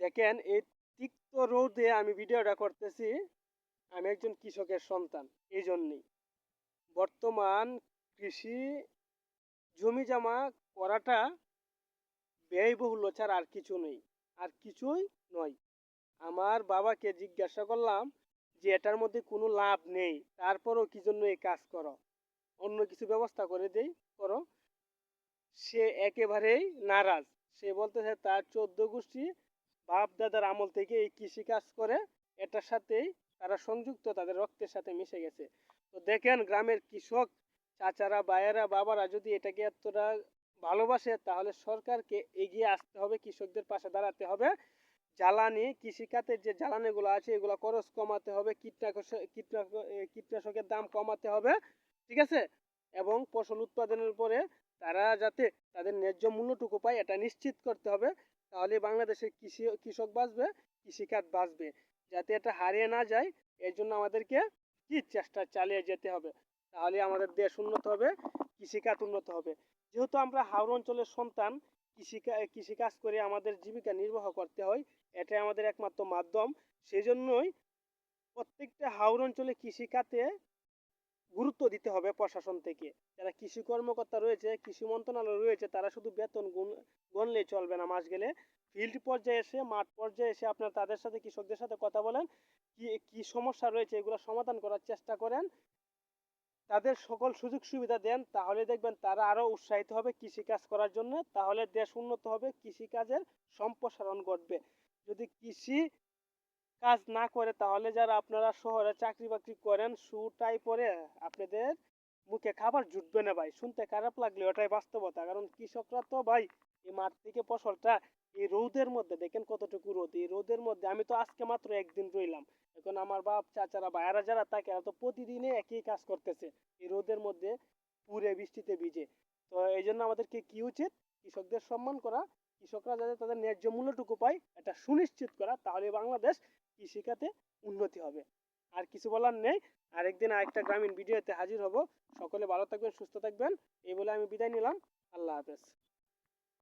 দেখেন এই তিক্ত রোদে আমি ভিডিওটা করতেছি। আমি একজন কৃষকের সন্তান। এই জন্যেই বর্তমান কৃষি জমি জমা করাটা ব্যয়বহুল ছাড়া আর কিছু নেই, আর কিছুই নয়। আমার বাবাকে জিজ্ঞাসা করলাম যে এটার মধ্যে কোনো লাভ নেই, তারপরও কি জন্য এই কাজ করো, অন্য কিছু ব্যবস্থা করে দেই, করো। সে একেবারেই নারাজ। সে বলতেছে তার 14 গোষ্ঠী বাপ দাদার আমল থেকে এই কৃষি কাজ করে, এটার সাথেই তারা সংযুক্ত, তাদের রক্তের সাথে মিশে গেছে। তো দেখেন গ্রামের কৃষক চাচারা ভাইয়েরা বাবারা যদি এটাকে এতটা ভালোবাসে, তাহলে সরকারকে এগিয়ে আসতে হবে, কৃষকদের পাশে দাঁড়াতে হবে। জ্বালানি কৃষিখাতের যে জ্বালানিগুলো আছে এগুলো খরচ কমাতে হবে, কীটনাশকের দাম কমাতে হবে, ঠিক আছে। এবং ফসল উৎপাদনের পরে তারা যাতে তাদের ন্যায্য মূল্যটুকু পায় এটা নিশ্চিত করতে হবে। তাহলে বাংলাদেশের কৃষক বাঁচবে, কৃষিখাত বাঁচবে। যাতে এটা হারিয়ে না যায়, এর জন্য আমাদেরকে কি চেষ্টা চালিয়ে যেতে হবে। তাহলে আমাদের দেশ উন্নত হবে, কৃষিখাত উন্নত হবে। যেহেতু আমরা হাওর অঞ্চলের সন্তান, কৃষিকাজ করে আমাদের জীবিকা নির্বাহ করতে হয়, এটাই আমাদের একমাত্র মাধ্যম। সেই জন্যই প্রত্যেকটা হাওর অঞ্চলে কৃষিখাতে গুরুত্ব দিতে হবে প্রশাসন থেকে। যারা কৃষি কর্মকর্তা রয়েছে, কৃষি মন্ত্রণালয় রয়েছে, তারা শুধু বেতন গণলেই চলবে না। মাস গেলে ফিল্ড পর্যায়ে এসে, মাঠ পর্যায়ে এসে আপনারা তাদের সাথে, কৃষকদের সাথে কথা বলেন, কি কি সমস্যা রয়েছে এগুলো সমাধান করার চেষ্টা করেন, তাদের সকল সুযোগ সুবিধা দেন। তাহলে দেখবেন তারা আরো উৎসাহিত হবে কৃষিকাজ করার জন্য। তাহলে দেশ উন্নত হবে, কৃষিকাজের সম্প্রসারণ ঘটবে। যদি কৃষি কাজ না করে, তাহলে যারা আপনারা শহরে চাকরি বাকরি করেন শু টাই পরে, আপনাদের মুখে খাবার জুটবে না ভাই। শুনতে খারাপ লাগলে ওটাই বাস্তবতা। কারণ কৃষকরা তো ভাই এই মাঠ থেকে ফসলটা এই রোদের মধ্যে, দেখেন কতটুকু রোদ, এই রোদের মধ্যে আমি তো আজকে মাত্র একদিন রইলাম। এখন আমার বাপ চাচারা ভাইয়ারা যারা থাকে এরা তো প্রতিদিনে একই কাজ করতেছে এই রোদের মধ্যে, পুড়ে বৃষ্টিতে ভিজে। তো এই জন্য আমাদেরকে কি উচিত, কৃষকদের সম্মান করা, কৃষকরা যাতে তাদের ন্যায্য মূল্যটুকু পায় এটা সুনিশ্চিত করা। তাহলে বাংলাদেশ কৃষিখাতে উন্নতি হবে। আর কিছু বলার নেই। আরেকদিন আরেকটা গ্রামীণ ভিডিওতে হাজির হব। সকলে ভালো থাকবেন, সুস্থ থাকবেন, এই বলে আমি বিদায় নিলাম। আল্লাহ হাফেজ।